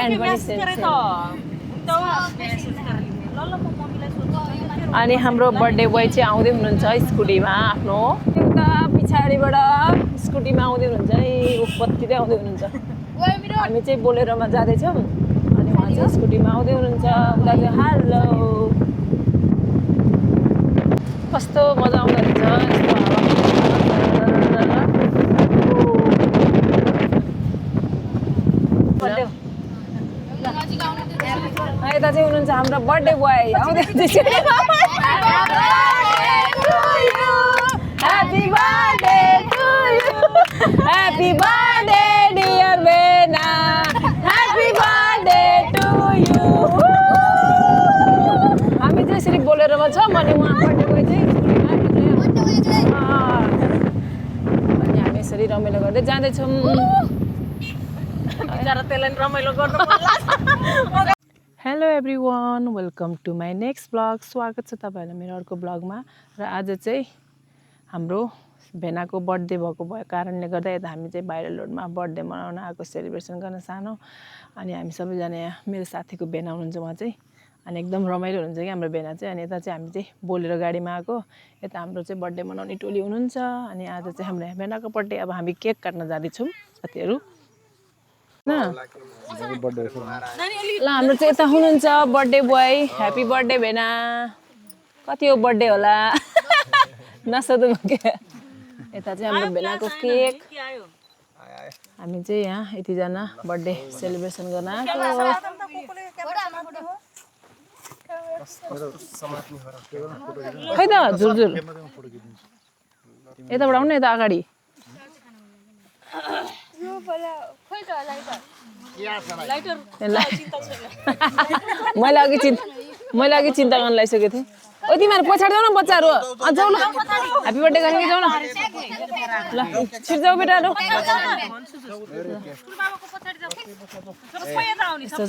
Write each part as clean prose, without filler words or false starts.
Band पनि अनि हाम्रो बर्थडे बोय चाहिँ आउँदै हुनुहुन्छ स्कुटीमा आफ्नो उता पछाडिबाट स्कुटीमा आउँदै हुनुहुन्छ है उपपत्तिरै आउँदै हुनुहुन्छ हामी चाहिँ बोलेरोमा जाँदैछौँ अनि उहाँ चाहिँ स्कुटीमा आउँदै हुनुहुन्छ उता चाहिँ हेलो कस्तो मजा आउँदो रहेछ यता चाहिँ हुनुहुन्छ हाम्रो बर्थडे बोय आउँदै Happy birthday to you. Happy birthday dear Bena. Happy birthday to you. हामी चाहिँ यसरी बोलेरोमा छौँ अनि उहाँ बर्थडे बोय चाहिँ अनि हामी यसरी रमाइलो गर्दै जाँदैछौँ त्यसलाई रमाइलो गर्नु hello everyone welcome to my next blog स्वागत छ तपाईँहरूलाई मेरो अर्को ब्लगमा र आज चाहिँ हाम्रो भेनाको बर्थडे भएको कारणले गर्दा यता हामी चाहिँ भाइरल रोडमा बर्थडे मनाउन आएको सेलिब्रेसन गर्न सानो अनि हामी सबैजना यहाँ मेरो साथीको भेना हुनुहुन्छ उहाँ चाहिँ अनि एकदम रमाइलो हुनुहुन्छ कि हाम्रो भेना चाहिँ अनि यता चाहिँ हामी चाहिँ बोलेरो गाडीमा आएको यता हाम्रो चाहिँ बर्थडे मनाउने टोली हुनुहुन्छ अनि आज चाहिँ हाम्रो भेनाको बर्थडे अब हामी केक काट्न जाँदैछौँ साथीहरू ल हाम्रो चाहिँ यता हुनुहुन्छ बर्थडे बोय ह्याप्पी बर्थडे भेना कति हो बर्थडे होला नसोध्नु के यता चाहिँ हाम्रो भेनाको केक हामी चाहिँ यहाँ यतिजना बर्थडे सेलिब्रेसन गर्न आएको खै त झुरझुर यताबाट आउनु यता अगाडि मैले अघि चिन्ता गर्न लागिसकेको थिएँ ओ तिमीहरू पछाडि जाऊ न बच्चाहरू जाऊ न ह्याप्पी बर्थडे गर्ने जाऊ न ल छिट जाऊ बेटाहरू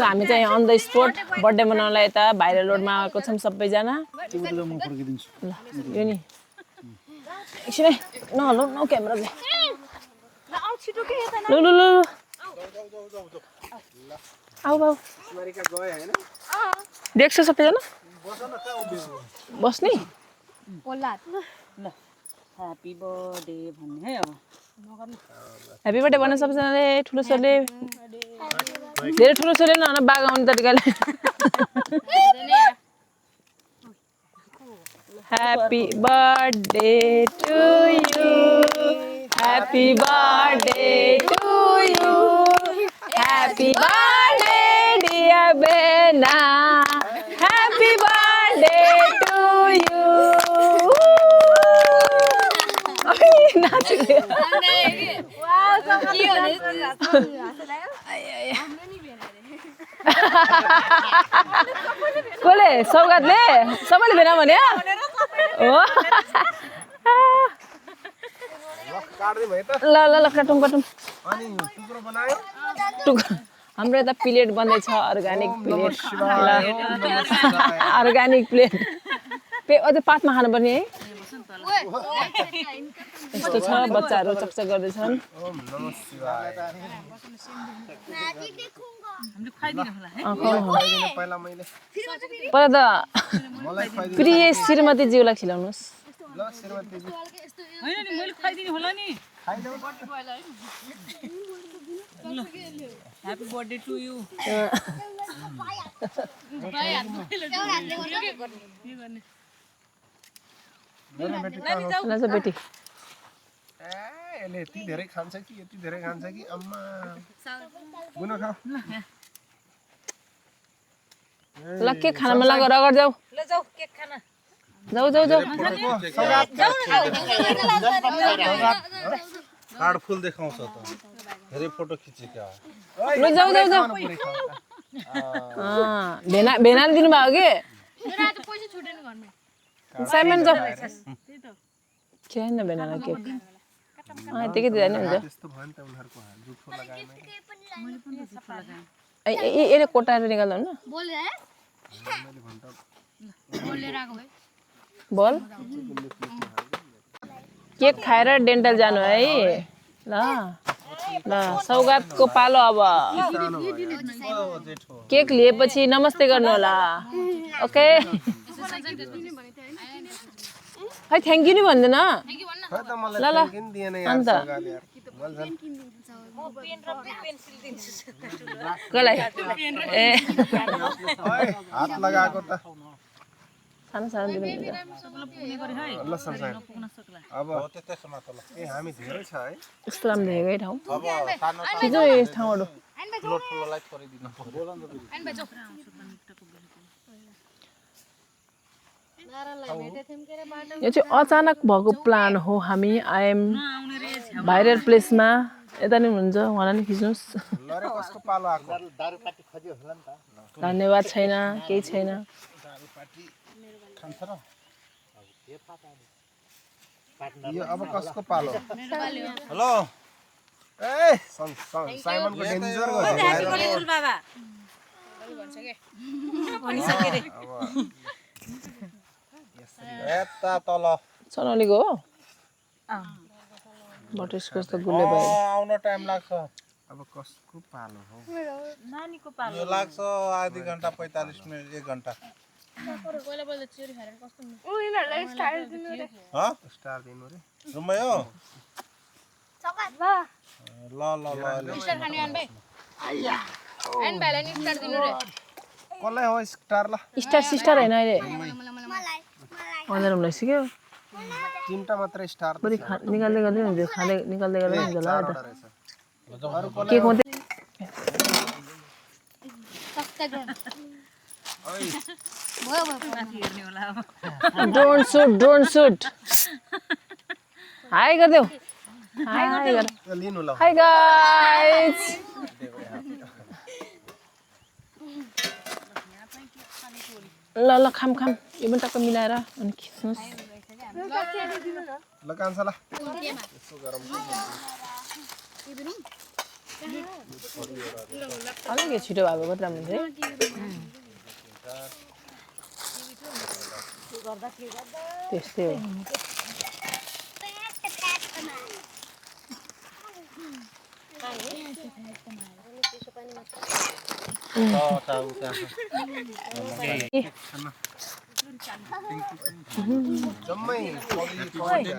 हामी चाहिँ अन द स्पोट बर्थडे मनाउनलाई यता भाइरल रोडमा आएको छौँ सबैजना ल यो नि एकछिन नहल्नु न क्यामेराले लु लु लु आऊ बाउ देख्छ सबैजना बस्ने ह्याप्पी बर्थडे भन्ने है अब ह्याप्पी बर्थडे भन्नु सबैजनाले ठुलो छोरीले धेरै ठुलो छोरीले न बाघ आउने तरिकाले happy birthday to you happy birthday to you happy birthday dear Bena happy birthday to you कसले सौगातले सबैले भेना भन्यो हो ल ल ल काटौँ काटौँ हाम्रो यता प्लेट बन्दैछ अर्ग्यानिक प्लेट अर्ग्यानिक प्लेट अझै पातमा खानुपर्ने है यस्तो छ बच्चाहरू चकचक गर्दैछन् पहिला त प्रिय श्रीमतीज्यूलाई खिलाउनुहोस् ह्याप्पी बर्थडे टु यु बेटी यसले यति धेरै खान्छ कि यति धेरै खान्छ कि अम्मा गुन खाऊ ल केक खान मन लाग्यो रगड जाऊ ल जाऊ केक खान जाऊ जाऊ जाऊ कार्ड फुल देखाउँछ त धेरै फोटो खिचेका ल जाऊ जाऊ जाऊ भेना भेनाले दिनुभयो कि साइमन जाऊ खिलाइन न भेनालाई केक यतिकै दिँदा नि हुन्छ यसले कोटाएर निकाल्दा हुन्न बोल केक खाएर डेन्टल जानु है ल ल सौगातको पालो अब केक लिएपछि नमस्ते गर्नु होला ओके खै थ्याङ्क यू नि भन्दैन खै त मलाई ल ल किन दिएन यार अन्त सगाल यार कसलाई ए हात लगाएको त सानो सानो दिनु ल सँगसँगै अब ए हामी धेरै छ है यस्तो राम्रो देखेको है ठाउँ खिचो यस ठाउँहरू यो चाहिँ अचानक भएको प्लान हो हामी आइएम भाइरल प्लेसमा यता नि हुनुहुन्छ उहाँलाई नि खिच्नुहोस् लरे कसको पालो आको धन्यवाद छैन केही छैन यो अब कसको पालो हेलो ए साइमनको डेन्जर गर्यो बाबा यता तल सोनालीको हो बटरस्कच त गुल्ले भयो आउन टाइम लाग्छ अब कसको पालो हो नानीको पालो यो लाग्छ आधी घन्टा 45 मिनेट 1 घन्टा स्टार दिनु रे रुमै हो ल ल ल कसलाई हो स्टार ल स्टार सिस्टर हैन अहिले अँध्यारो हुन सिक्यो तीनटा मात्र स्टार बढी निकाल्दै गर्दै हुन्छ खाँदै निकाल्दै गर्दै हुन्छ ल अरू के खुवाउँदै ड्रोन सुट हाई गरिदेऊ हाई गर लिनु ल हाई गाइस ल ल खाम यो पनि टक्क मिलाएर अनि खिच्नुहोस् ल कान्छ ल यसो गरम अलिक छिटो भएको कति राम्रो हुन्छ है त्यस्तै हो जम्मै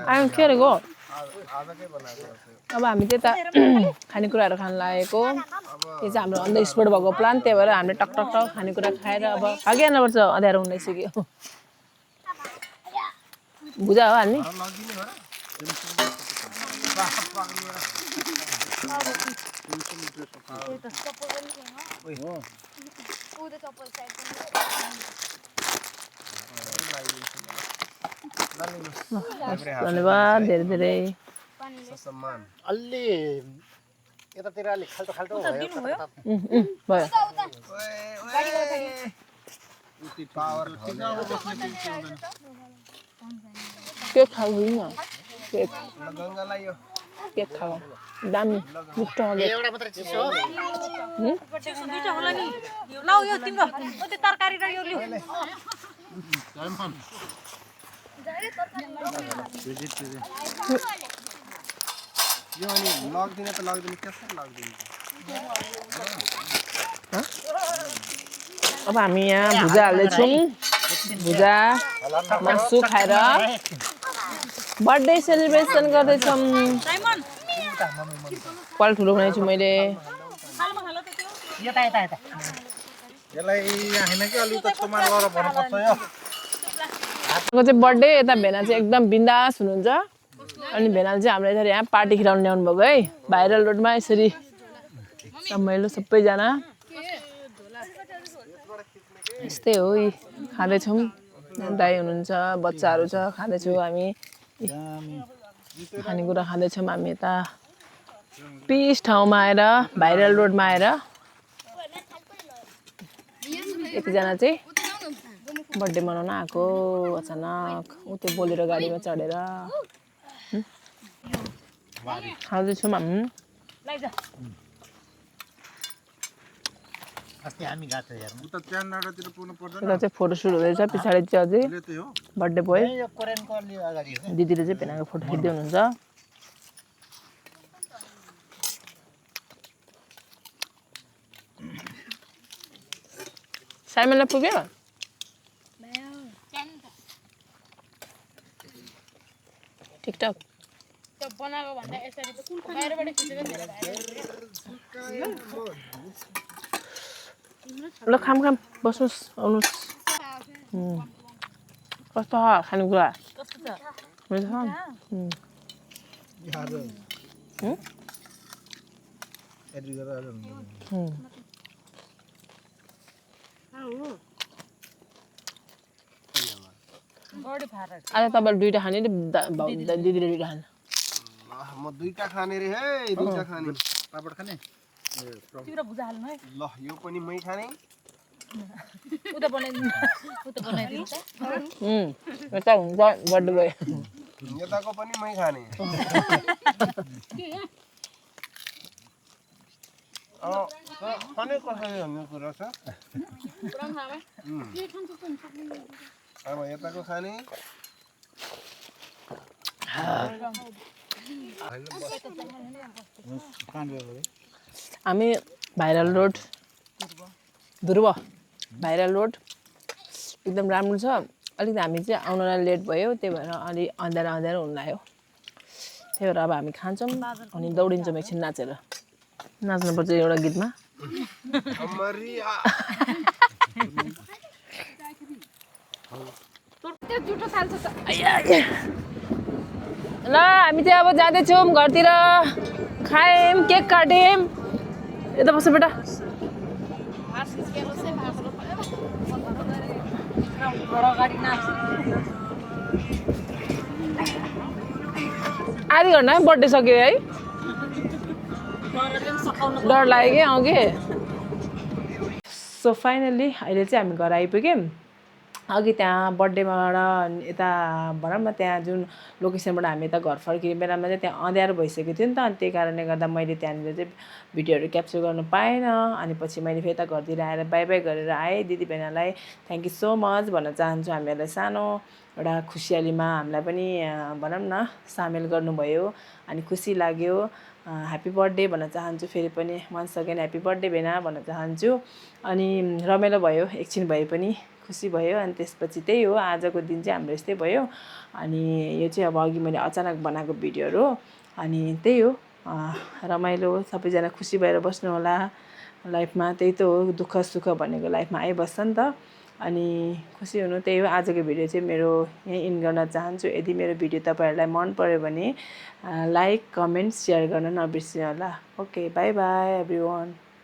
आयो के अरेको आजकै बनाएको अब हामी त्यता खानेकुराहरू खान लागेको यो चाहिँ हाम्रो अन द स्पोट भएको प्लान त्यही भएर हामीले टक टक टक खानेकुरा खाएर अब भागिहाल्नुपर्छ अँध्यारो हुन सिक्यो भुजा हो हाल्ने लगिने हो धन्यवाद धेरै धेरै सम्मान अलि यतातिर अलिक खाल्टो खाल्टो भयो पावर केक खाऊ न केक गङ्गालाई यो केक खाऊ दामी मिठो हो केक एउटा मात्रै चिसो हो दुईटा होला नि ल यो तिम्रो त्यो तरकारी र यो लिऊ यो अनि लग्दिने त लग्दिने कसरी लग्दिने अब हामी यहाँ भुजा हाल्दैछौँ भुजा मासु खाएर बर्थडे सेलिब्रेसन गर्दैछौँ पाल ठुलो बनाइछु मैले यता यता यता यसलाई हैन कि अलि त समान गरेर भन्नुपर्छ यो को चाहिँ बर्थडे यता भेना चाहिँ एकदम बिन्दास हुनुहुन्छ अनि भेनाले चाहिँ हामीलाई यसरी यहाँ पार्टी खिलाउनु ल्याउनु भएको है भाइरल रोडमा यसरी रमाइलो सबैजना यस्तै हो खाँदैछौँ दाइ हुनुहुन्छ बच्चाहरू छ खाँदैछौँ हामी खानेकुरा खाँदैछौँ हामी यता पिस ठाउँमा आएर भाइरल रोडमा आएर एकजना चाहिँ बर्थडे मनाउन आएको अचानक ऊ त्यो बोलेर गाडीमा चढेर खाँदैछौँ हामी अस्ति हामी गएको थियौँ हेर्नु उता त्यहाँ डाँडातिर पुग्नु पर्दैन यता चाहिँ फोटोसुट हुँदैछ पछाडि चाहिँ अझै त्यही हो बर्थडे बोय यो कोरियनको अलि अगाडि हो दिदीले चाहिँ भेनाको फोटो खिच्दै हुनुहुन्छ साइमनलाई पुग्यो टिकटक बनाएको भन्दा यसरी त बाहिरबाट खिचेको धेरै ल खाम बस्नुहोस् आउनुहोस् कस्तो छ खानेकुरा कस्तो छ मिठो छ एडिट गरेर हाल्नु बडी फारा आज तपाईँले दुईवटा खाने दिदीले दुईवटा खाने म दुईटा खाने रे है दुईटा खाने पापड खाने तिम्रो भुजा हाल्नु है ल यो पनि मै खाने उता बनाइदिनु त यता हुन्छ बर्थडे भयो यताको पनि मै खाने खाने कसरी भन्ने कुरा छ अब यताको खाने हामी भाइरल रोड ध्रुव भाइरल रोड एकदम राम्रो छ अलिकति हामी चाहिँ आउनलाई लेट भयो त्यही भएर अलि अँध्यारो अँध्यारो हुन लाग्यो त्यही भएर अब हामी खान्छौँ अनि दौडिन्छौँ एकछिन नाचेर नाच्नुपर्छ एउटा गीतमा अमरिया ल हामी चाहिँ अब जाँदैछौँ घरतिर खायौँ केक काट्यौँ यता बस्छ बेटा आधी घन्टामै बर्थडे सक्यो है डर लाग्यो कि अघि सो फाइनल्ली अहिले चाहिँ हामी घर आइपुग्यौँ अघि त्यहाँ बर्थडेबाट यता भनौँ न त्यहाँ जुन लोकेसनबाट हामी यता घर फर्किने बेलामा चाहिँ त्यहाँ अँध्यारो भइसकेको थियो नि त अनि त्यही कारणले गर्दा मैले त्यहाँनिर चाहिँ भिडियोहरू क्याप्चर गर्नु पाएन अनि पछि मैले फेरि यता घरतिर आएर बाई बाई गरेर आएँ दिदीबहिनीलाई थ्याङ्क यू सो मच भन्न चाहन्छु हामीहरूलाई सानो एउटा खुसियालीमा हामीलाई पनि भनौँ न सामेल गर्नुभयो अनि खुसी लाग्यो ह्याप्पी बर्थडे भन्न चाहन्छु फेरि पनि वन्स अगेन ह्याप्पी बर्थडे भेना भन्न चाहन्छु अनि रमाइलो भयो एकछिन भए पनि खुसी भयो अनि त्यसपछि त्यही हो आजको दिन चाहिँ हाम्रो यस्तै भयो अनि यो चाहिँ अब अघि मैले अचानक बनाएको भिडियोहरू अनि त्यही हो रमाइलो सबैजना खुसी भएर बस्नु होला लाइफमा त्यही त हो दुःख सुख भनेको लाइफमा आइबस्छ नि त अनि खुसी हुनु त्यही हो आजको भिडियो चाहिँ मेरो यहीँ इन गर्न चाहन्छु यदि मेरो भिडियो तपाईँहरूलाई मन पर्यो भने लाइक कमेन्ट सेयर गर्न नबिर्सिनु होला ओके बाई बाई एभ्रिवान